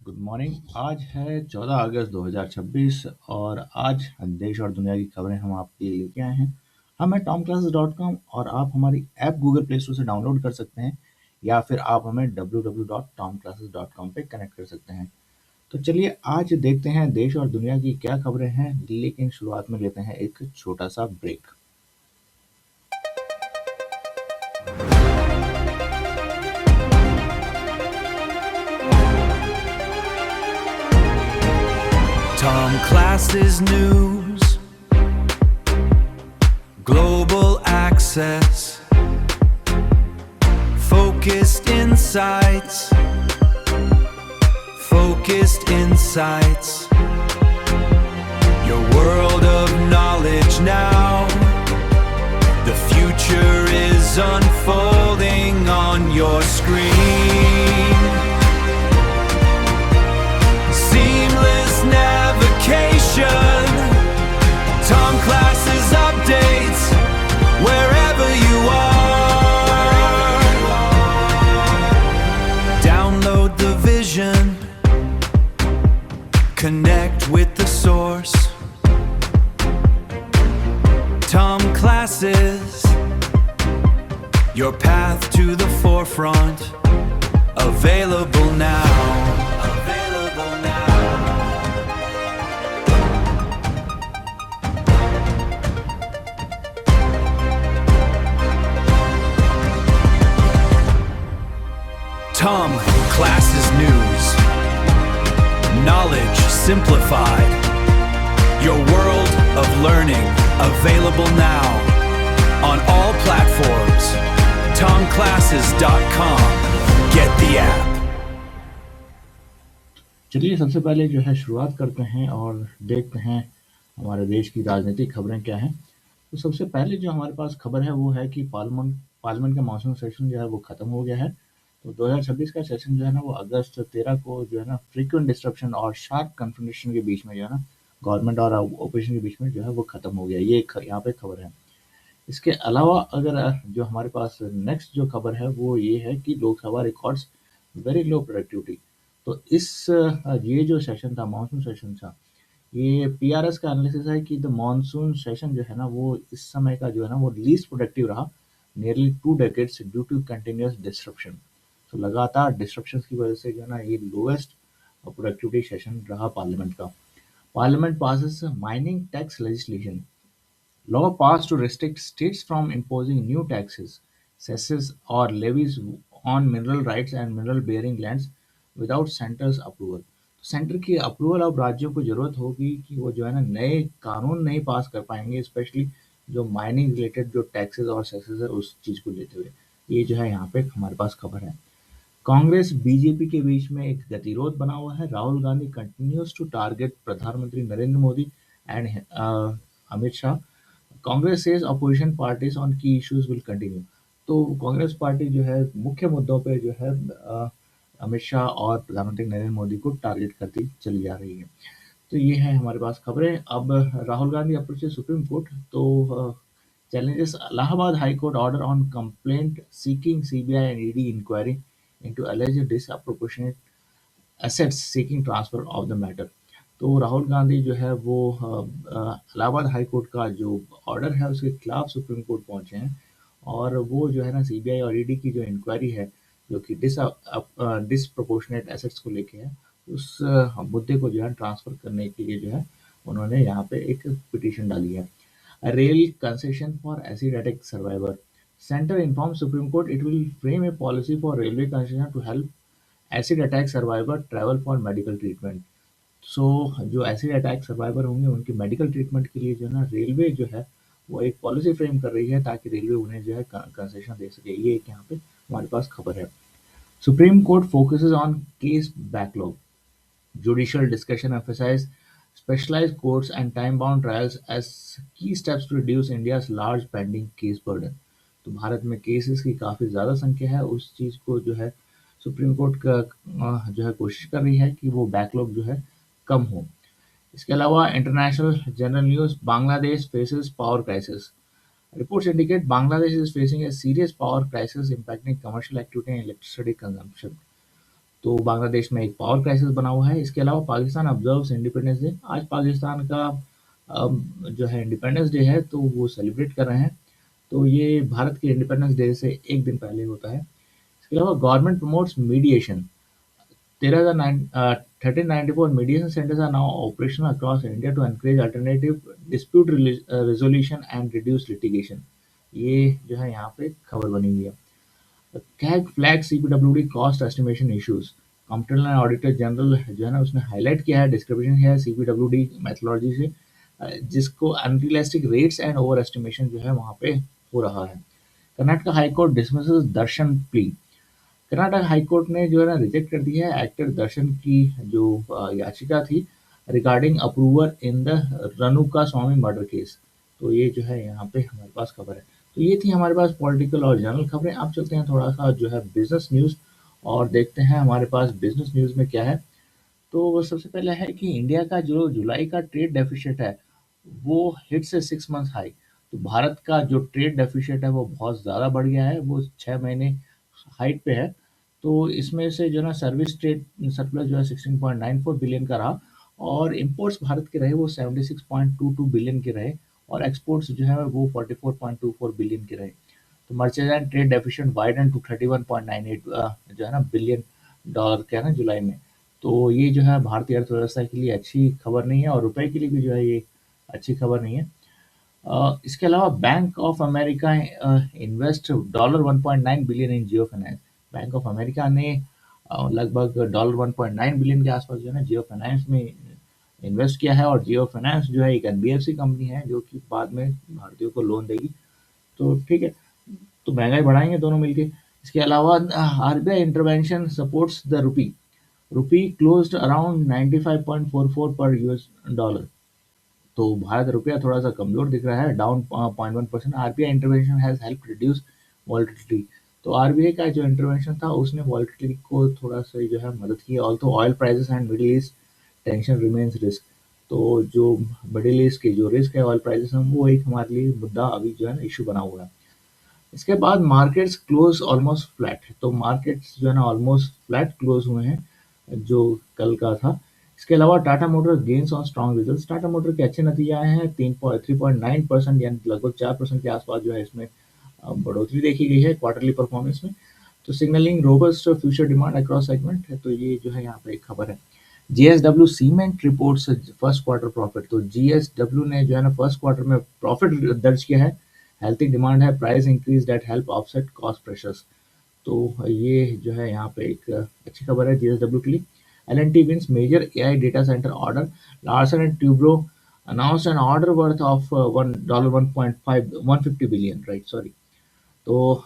Good morning. आज है 14 अगस्त 2026 और आज देश और दुनिया की खबरें हम आपके लिए लेके आए हैं। हम हैं tomclasses.com और आप हमारी ऐप गूगल प्ले स्टोर से डाउनलोड कर सकते हैं या फिर आप हमें www.tomclasses.com पे कनेक्ट कर सकते हैं। तो चलिए आज देखते हैं देश और दुनिया की क्या खबरें हैं, लेकिन शुरुआत में लेते हैं एक छोटा सा break. Tom Classes News, Global Access, Focused Insights, Focused Insights, your world of knowledge now. The future is unfolding on your screen. Seamless navigation, Tom Classes updates wherever you are. Download the vision, connect with the source. Tom Classes, your path to the forefront, available now. Available now. Tom Classes News, knowledge simplified, your world of learning available now on all platforms. TomClasses.com. Get the app. चलिए सबसे पहले जो है शुरुआत करते हैं और देखते हैं हमारे देश की राजनीतिक खबरें क्या हैं। तो सबसे पहले जो हमारे पास खबर है वो है कि पार्लियामेंट का मॉनसून सेशन जो है वो खत्म हो गया है। तो 2026 का सेशन जो है ना वो अगस्त 13 को जो है ना फ्रीक्वेंट डिस्ट्रप्शन और शार्प कन्फ्रंटेशन के बीच में जो है ना गवर्नमेंट और ओपोजिशन के बीच में जो है वो खत्म हो गया। ये यहाँ पे खबर है। इसके अलावा अगर जो हमारे पास नेक्स्ट जो खबर है वो ये है कि Lok Sabha records very low productivity. तो ये जो सेशन था, मानसून सेशन था, ये पीआरएस का एनालिसिस है कि द मानसून सेशन जो है ना वो इस समय का जो है ना वो लीस्ट प्रोडक्टिव रहा nearly 2 decades due to continuous disruption. तो लगातार डिस्ट्रप्शन की वजह से जो है ना ये लोएस्ट प्रोडक्टिविटी सेशन रहा पार्लियामेंट का। Parliament passes mining tax legislation, law passed to restrict states from imposing new taxes, cesses or levies on mineral rights and mineral bearing lands without center's approval। Centre की approval अब राज्यों को जरूरत होगी कि वो जो है ना नए कानून नहीं पास कर पाएंगे, स्पेशली जो माइनिंग रिलेटेड जो टैक्सेस और सेसेस है उस चीज को लेते हुए। ये जो है यहाँ पे हमारे पास खबर है। कांग्रेस बीजेपी के बीच में एक गतिरोध बना हुआ है। Rahul Gandhi continues to target प्रधानमंत्री Narendra Modi and Amit Shah. Congress says opposition parties on key issues will continue. तो कांग्रेस पार्टी जो है मुख्य मुद्दों पे जो है अमित शाह और प्रधानमंत्री नरेंद्र मोदी को टारगेट करती चली जा रही है। तो ये है हमारे पास खबरें। अब Rahul Gandhi approaches supreme court. तो challenges Allahabad High Court order on complaint seeking CBI and ED inquiry into alleged disproportionate assets seeking transfer of the matter। तो राहुल गांधी जो है वो इलाहाबाद हाई कोर्ट का जो ऑर्डर है उसके खिलाफ सुप्रीम कोर्ट पहुंचे हैं और वो जो है ना सीबीआई और ईडी की जो इंक्वायरी है जो कि डिसप्रोपोर्शनेट एसेट्स को लेके है, उस मुद्दे को जो है ट्रांसफर करने के लिए जो है उन्होंने यहाँ पे एक पिटीशन डाली है। Rail concession for acid attack survivor, centre inform supreme court it will frame a policy for railway concession to help acid attack survivor travel for medical treatment. So जो एसिड अटैक सर्वाइवर होंगे उनके medical treatment के लिए जो है ना railway जो है वो एक पॉलिसी फ्रेम कर रही है ताकि रेलवे उन्हें जो है कंसेशन दे सके। ये एक यहाँ पे हमारे पास खबर है। Supreme court focuses on case backlog, judicial discussion emphasize specialized courts and time-bound trials as key steps to reduce India's large pending case burden। तो भारत में केसेस की काफ़ी ज़्यादा संख्या है, उस चीज़ को जो है सुप्रीम कोर्ट का जो है कोशिश कर रही है कि वो बैकलॉग जो है कम हो। इसके अलावा international general news, Bangladesh faces power crisis, reports indicate Bangladesh is facing a serious power crisis impacting commercial activity and electricity consumption। तो बांग्लादेश में एक पावर क्राइसिस बना हुआ है। इसके अलावा पाकिस्तान ऑब्जर्व्स इंडिपेंडेंस डे। आज पाकिस्तान का जो है इंडिपेंडेंस डे है, तो वो सेलिब्रेट कर रहे हैं। तो ये भारत के इंडिपेंडेंस डे से एक दिन पहले होता है। इसके अलावा government promotes mediation. 1394 mediation centers are now operational across India to encourage alternative dispute resolution and reduce litigation। ये जो है यहाँ पे खबर बनी हुई है। CAG flag CPWD cost estimation issues। Comptroller and auditor general जो है ना, उसने हाईलाइट किया है, डिस्क्रिप्शन है सीपीडब्ल्यूडी मेथोलॉजी से, जिसको unrealistic rates and over estimation जो है वहाँ पे हो रहा है। कर्नाटक हाई कोर्ट डिसमिसेस दर्शन प्ली। कर्नाटक हाई कोर्ट ने जो है ना रिजेक्ट कर दी है एक्टर दर्शन की जो याचिका थी regarding approval in the Renuka Swamy murder case. तो ये जो है यहाँ पे हमारे पास खबर है। तो ये थी हमारे पास पॉलिटिकल और जनरल खबरें। अब चलते हैं थोड़ा सा जो है बिजनेस न्यूज़ और देखते हैं हमारे पास बिजनेस न्यूज़ में क्या है। तो सबसे पहले है कि इंडिया का जो जुलाई का ट्रेड डेफिसिट है वो हिट से 6 मंथ्स हाई। तो भारत का जो ट्रेड डेफिसिट है वो बहुत ज़्यादा बढ़ गया है, वो 6 महीने हाइट पे है। तो इसमें से जो है ना सर्विस ट्रेड सरप्लस जो है 16.94 बिलियन का रहा, और इंपोर्ट्स भारत के रहे वो 76.22 बिलियन के रहे, और एक्सपोर्ट्स जो है वो 44.24 बिलियन के रहे। तो merchandise trade deficit widen to 31.98 जो है ना बिलियन डॉलर का है ना जुलाई में। तो ये जो है भारतीय अर्थव्यवस्था के लिए अच्छी खबर नहीं है, और रुपए के लिए भी जो है ये अच्छी खबर नहीं है। इसके अलावा bank of America invest $1.9 billion in Jio finance. Bank of America ने लगभग $1.9 बिलियन के आसपास जो है ना जियो फाइनेंस में इन्वेस्ट किया है, और जियो फाइनेंस जो है एक एनबीएफसी कंपनी है जो कि बाद में भारतीयों को लोन देगी। तो ठीक है, तो महंगाई बढ़ाएंगे दोनों मिलके। इसके अलावा RBI intervention supports the rupee. Rupee closed around 95.44 पर यूएस डॉलर। तो भारत रुपया थोड़ा सा कमजोर दिख रहा है, down 0.1%। RBI intervention has help reduce volatility. तो आरबीआई का जो इंटरवेंशन था उसने वॉलेटिलिटी को थोड़ा सा जो है मदद की। Also oil prices and middle east tension remains risk. तो जो मिडिल ईस्ट के जो रिस्क है ऑयल प्राइसेस में, वो एक हमारे लिए मुद्दा अभी जो है ना इशू बना हुआ है। इसके बाद मार्केट्स क्लोज ऑलमोस्ट फ्लैट। तो मार्केट्स जो है ना ऑलमोस्ट फ्लैट क्लोज हुए हैं जो कल का था। इसके अलावा Tata motor gains on strong results. Tata motor के अच्छे नतीजे आए हैं, 3.9% यानी लगभग 4% के आसपास जो है इसमें बढ़ोतरी देखी गई है क्वार्टरली परफॉर्मेंस में। तो signalling robust future demand across segment है। तो ये जो है यहाँ पे एक खबर है। JSW cement reports first quarter profit. तो जीएसडब्ल्यू ने जो है ना फर्स्ट क्वार्टर में प्रॉफिट दर्ज किया है। हेल्थी डिमांड है, price increase that help offset cost pressures. तो ये जो है यहाँ पे एक अच्छी खबर है जीएसडब्ल्यू के लिए। L&T wins major AI data center order. Larsen and Toubro announced an order worth of $1.50 billion, right? Sorry. So,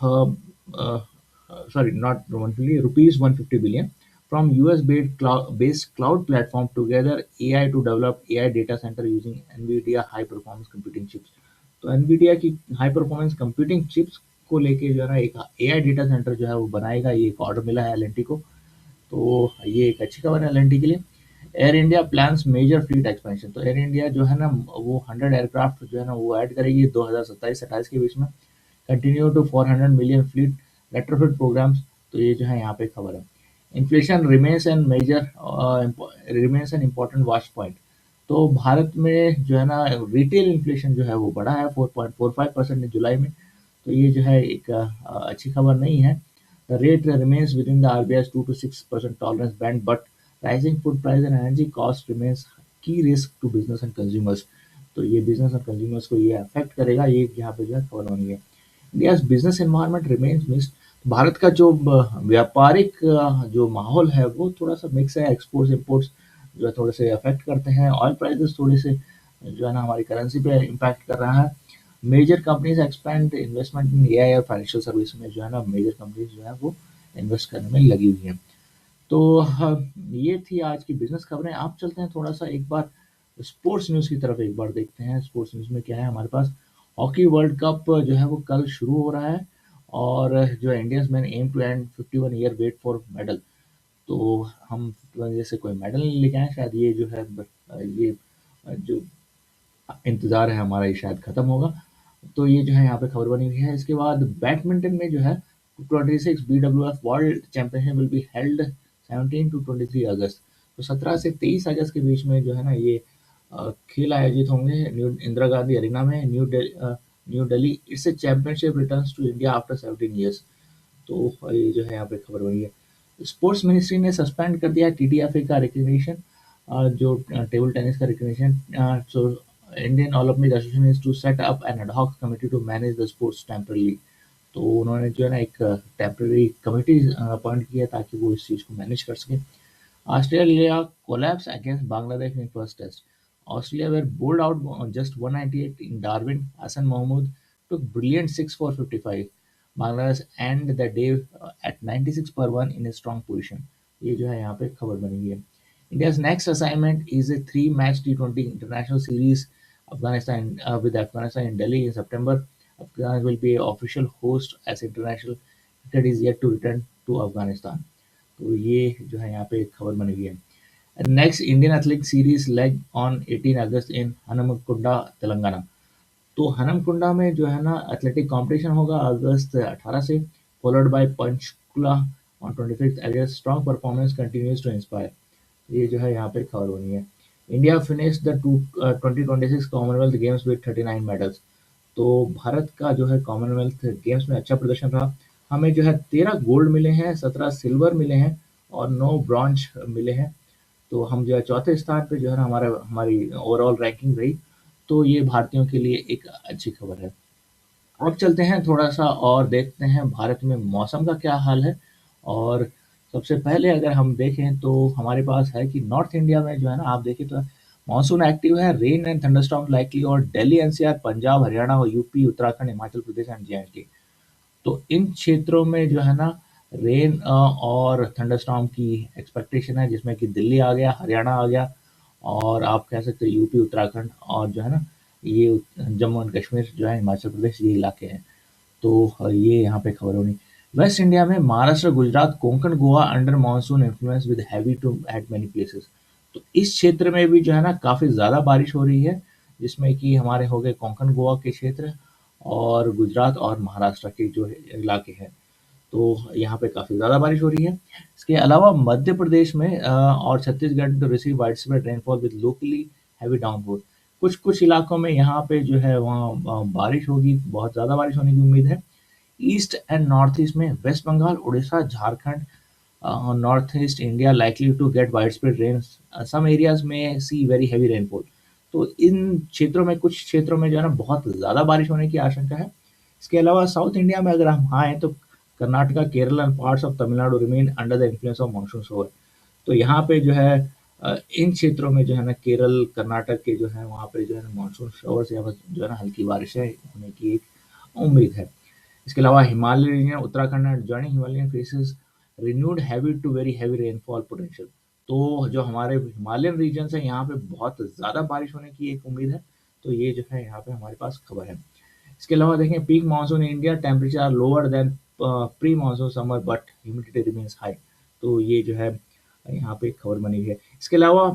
sorry, not 150, rupees 150 billion from US-based cloud platform together AI to develop AI data center using NVIDIA high performance computing chips। तो NVIDIA की high performance computing chips को लेके जो है ना एक AI data centre जो है वो बनाएगा। ये एक ऑर्डर मिला है L&T को। तो ये एक अच्छी खबर है L&T के लिए। Air India plans major fleet expansion. तो एयर इंडिया जो है ना वो 100 एयरक्राफ्ट जो है ना वो ऐड करेगी 2027-28 के बीच में। Continue to 400 million fleet retrofit programmes. तो ये जो है यहाँ पे खबर है। Inflation remains an important watch point. तो भारत में जो है ना रिटेल इन्फ्लेशन जो है वो बढ़ा है 4.45% जुलाई में। तो ये जो है एक अच्छी खबर नहीं है। The rate remains within the RBI's 2 to 6% tolerance band, but rising food price and energy cost remains key risk to business and consumers। तो ये बिजनेस और कंज्यूमर्स को ये अफेक्ट करेगा, ये यहाँ पे जो है खबर होनी है। India's business environment remains mixed. Bharat का जो व्यापारिक जो माहौल है वो थोड़ा सा मिक्स है। एक्सपोर्ट्स इंपोर्ट्स जो है थोड़े से अफेक्ट करते हैं। ऑयल प्राइसेस थोड़े से जो है ना हमारी करेंसी पे इम्पैक्ट कर रहा है। Major companies expand investment in AI और फाइनेंशियल सर्विस में जो है ना मेजर कंपनीज जो है वो इन्वेस्ट करने में लगी हुई हैं। तो ये थी आज की बिजनेस खबरें। आप चलते हैं थोड़ा सा एक बार स्पोर्ट्स न्यूज़ की तरफ एक बार देखते हैं। स्पोर्ट्स न्यूज़ में क्या है हमारे पास। हॉकी वर्ल्ड कप जो है वो कल शुरू हो रहा है, और जो Indians man aim to end 51 year wait for medal. तो हम 51 ईयर से कोई मेडल नहीं लेके आए शायद। ये जो है ये जो इंतज़ार है हमारा ये शायद ख़त्म होगा। तो ये जो है यहाँ पे खबर बनी हुई है। इसके बाद बैडमिंटन में जो है 26 BWF world championship will be held 17 to 23 अगस्त, तो 17 से 23 अगस्त के बीच में जो है ना ये खेल आयोजित होंगे न्यू इंदिरा गांधी अरीना में, new Delhi. It's a championship returns to India after 17 years. तो ये जो है यहाँ पे खबर बनी है। स्पोर्ट्स मिनिस्ट्री ने सस्पेंड कर दिया टीटीएफए का रिकग्निशन, जो टेबल टेनिस का recognition. So Indian Olympic association is to set up an ad hoc committee to manage the sports temporarily. तो उन्होंने जो है ना एक टेम्पररी कमिटी अपॉइंट किया ताकि वो इस चीज़ को मैनेज कर सके। Australia collapsed against Bangladesh in first test. Australia were bowled out on just 198 in Darwin. Hassan Mahmood took brilliant 6 for 55. Bangladesh ended the day at 96 per 1 in a strong position. ये जो है यहाँ पे खबर बनी हुई है। India's next assignment is a 3-match T20 international series Afghanistan with Afghanistan in Delhi in September. Afghanistan will be an official host as international cricket is yet to return to Afghanistan. तो ये जो है यहाँ पे एक खबर बनी हुई है। Next Indian athletic series leg on 18 अगस्त इन हनमकुंडा तेलंगाना। तो हनमकुंडा में जो है ना एथलेटिक कंपटीशन होगा अगस्त 18 से, फॉलोड बाय पंचकुला ऑन 25 अगस्त। Strong performance continues to inspire. ये जो है यहाँ पे खबर बनी है। India finish the 2026 Commonwealth Games with 39 medals. तो भारत का जो है कॉमनवेल्थ गेम्स में अच्छा प्रदर्शन रहा। हमें जो है 13 गोल्ड मिले हैं, 17 सिल्वर मिले हैं और 9 ब्रॉन्ज मिले हैं। तो हम जो है चौथे स्थान पे जो है ना हमारी ओवरऑल रैंकिंग रही। तो ये भारतीयों के लिए एक अच्छी खबर है। अब चलते हैं थोड़ा सा और देखते हैं भारत में मौसम का क्या हाल है। और सबसे पहले अगर हम देखें तो हमारे पास है कि नॉर्थ इंडिया में जो है ना आप देखें तो मानसून एक्टिव है, रेन एंड थंडरस्टॉर्म लाइकली, और दिल्ली एनसीआर, पंजाब, हरियाणा और UP, Uttarakhand, Himachal Pradesh and J. तो इन क्षेत्रों में जो है ना रेन और थंडरस्टॉर्म की एक्सपेक्टेशन है, जिसमें कि दिल्ली आ गया, हरियाणा आ गया, और आप कह सकते हैं यूपी, उत्तराखंड और जो है ना ये जम्मू एंड कश्मीर जो है, हिमाचल प्रदेश, ये इलाके हैं। तो ये यहाँ पे खबर होनी। वेस्ट इंडिया में Maharashtra, Gujarat, Konkan, Goa under monsoon influence with heavy to at many places. तो इस क्षेत्र में भी जो है ना काफ़ी ज़्यादा बारिश हो रही है, जिसमें कि हमारे हो गए कोंकण, गोवा के क्षेत्र और गुजरात और महाराष्ट्र के जो इलाके हैं। तो यहाँ पे काफ़ी ज़्यादा बारिश हो रही है। इसके अलावा मध्य प्रदेश में और छत्तीसगढ़ तो receive wide spread rainfall with locally heavy downfall. कुछ इलाकों में यहाँ पे जो है वहाँ बारिश होगी, बहुत ज़्यादा बारिश होने की उम्मीद है। ईस्ट एंड नॉर्थ ईस्ट में west Bengal, Orissa, Jharkhand, north east India likely to get wide spread rain, some areas में सी वेरी हैवी रेनफॉल। तो इन क्षेत्रों में, कुछ क्षेत्रों में जो है ना बहुत ज़्यादा बारिश होने की आशंका है। इसके अलावा साउथ इंडिया में अगर हम आएँ तो Karnataka, Kerala and parts of Tamil Nadu remain under the influence of monsoon shower. तो यहाँ पे जो है इन क्षेत्रों में जो है ना केरल, कर्नाटक के जो है वहाँ पे जो है ना मानसून शोवर से जो है ना हल्की बारिशें होने की एक उम्मीद है। इसके अलावा Himalaya region, Uttarakhand and joining Himalayan faces renewed heavy to very heavy rainfall potential. तो जो हमारे हिमालयन रीजन है यहाँ पे बहुत ज़्यादा बारिश होने की एक उम्मीद है। तो ये जो है यहाँ पे हमारे पास खबर है। इसके अलावा देखें peak monsoon in India, temperature are lower than pre monsoon summer but humidity remains high. तो ये जो है यहाँ पे खबर बनी हुई है। इसके अलावा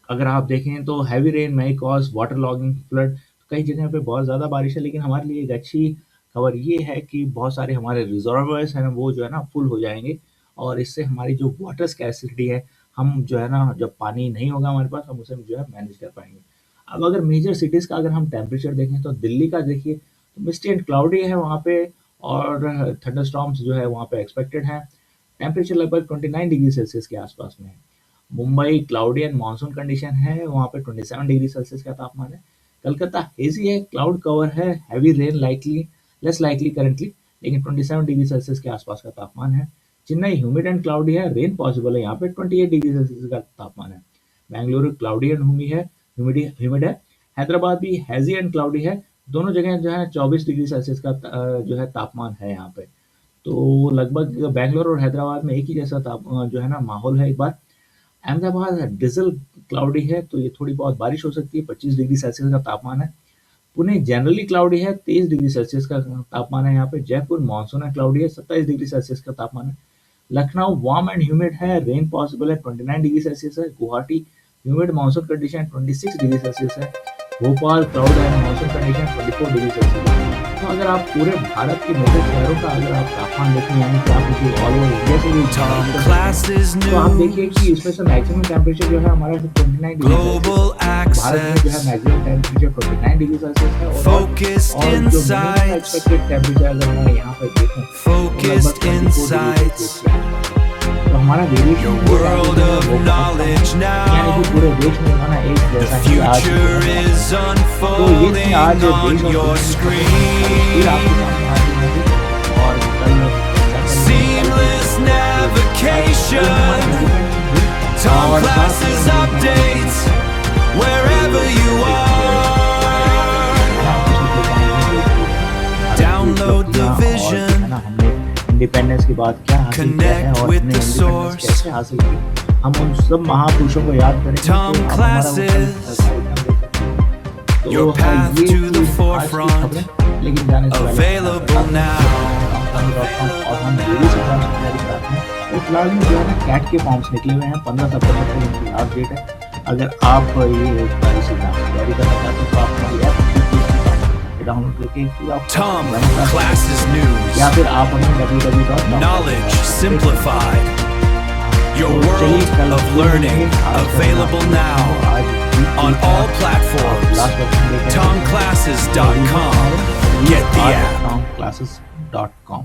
अगर आप देखें तो heavy rain may cause water logging, flood. कई जगह पे बहुत ज़्यादा बारिश है, लेकिन हमारे लिए एक अच्छी खबर ये है कि बहुत सारे हमारे रिजर्वायर्स हैं वो जो है ना फुल हो जाएंगे, और इससे हमारी जो वाटर स्कैर्सिटी है, हम जो है ना जब पानी नहीं होगा हमारे पास, हम उसे जो है मैनेज कर पाएंगे। अब अगर मेजर सिटीज़ का अगर हम टेम्परेचर देखें तो दिल्ली का देखिए तो मिस्टी एंड क्लाउडी है वहाँ पे, और थंडरस्टॉर्म्स जो है वहाँ पे एक्सपेक्टेड हैं। टेम्परेचर लगभग 29 डिग्री सेल्सियस के आसपास में है। Mumbai cloudy and monsoon condition है, वहाँ पे 27 डिग्री सेल्सियस का तापमान है। कलकत्ता हेजी है, क्लाउड कवर है, heavy rain likely, less likely currently, लेकिन 27 डिग्री सेल्सियस के आसपास का तापमान है। चेन्नई ह्यूमिड एंड क्लाउडी है, रेन पॉसिबल है, यहाँ पे 28 डिग्री सेल्सियस का तापमान है। बेंगलुरु क्लाउडी एंड ह्यूमिड है। हैदराबाद भी हैजी एंड क्लाउडी है। दोनों जगह जो है 24 डिग्री सेल्सियस का जो है तापमान है यहाँ पे। तो लगभग बेंगलोर और हैदराबाद में एक ही जैसा जो है ना माहौल है। एक बार अहमदाबाद डिजल क्लाउडी है, तो ये थोड़ी बहुत बारिश हो सकती है, 25 डिग्री सेल्सियस का तापमान है। पुणे जनरली क्लाउडी है, 23 डिग्री सेल्सियस का तापमान है यहाँ पे। जयपुर मानसून है, क्लाउडी है, 27 डिग्री सेल्सियस का तापमान है। लखनऊ वार्म एंड ह्यूमिड है, रेन पॉसिबल है, 29 डिग्री सेल्सियस है। Guwahati humid monsoon condition 26 degree Celsius है। भोपाल क्लाउड एंड मौसम कंडीशन 24 डिग्री सेल्सियस। तो अगर आप पूरे भारत के मेजर शहरों का अगर आप तापमान देखें, यानी कि आप इसे ऑल ओवर इंडिया से भी Tom Classes तो आप देखिए News. कि इसमें से मैक्सिमम टेम्परेचर जो है हमारा 29 डिग्री Global सेल्सियस। भारत में जो है access. Maximum temperature 29 degree Celsius है Focused और जो मिनिमम insights. एक्सपेक्टेड टेम्परेचर अगर मैं यहाँ पर देखूँ तो Focused लगभग 24 डिग्री insights. सेल्सियस है। तो हमारा वेरिएशन Your जो world टेम्परेचर है of वो काफी कम knowledge है, यानी कि now. पूरे देश में जो है ना एक The जैसा ही आज भी future है। is तो ये थी unfolding आज देश और on दुनिया your की खबरें। फिर आपके screen. सामने हाजिर होंगे और कल Seamless navigation. Tom Classes updates wherever you are. Download the vision. है ना, हमने इंडिपेंडेंस के बाद क्या हासिल किया है Connect और with हमने the इंडिपेंडेंस source. कैसे हासिल की, हम उन सब महापुरुषों को याद करेंगे। Tom तो आप हमारा वो कल Classes. कार्यक्रम देख सकते हैं। तो Your path ये to थी the आज की forefront. खबरें, लेकिन जाने से पहले Available now. और हम डेली से तैयारी कराते हैं। तो फिलहाल में जो है ना कैट के फॉर्म्स निकले हुए हैं, 15 सितंबर तक इनकी लास्ट डेट है। अगर आप ये इस एग्जाम की तैयारी करना चाहते हैं तो आप हमारी ऐप डाउनलोड करके पूरा Tom बन सकते हैं। Classes News. या फिर आप हमें www.tom Knowledge simplified. Your तो चलिए world कल of फिर learning मिलेंगे। आज का available हमारा now आज की on all platforms. Last question देखें TomClasses.com. Get the app. tomclasses.com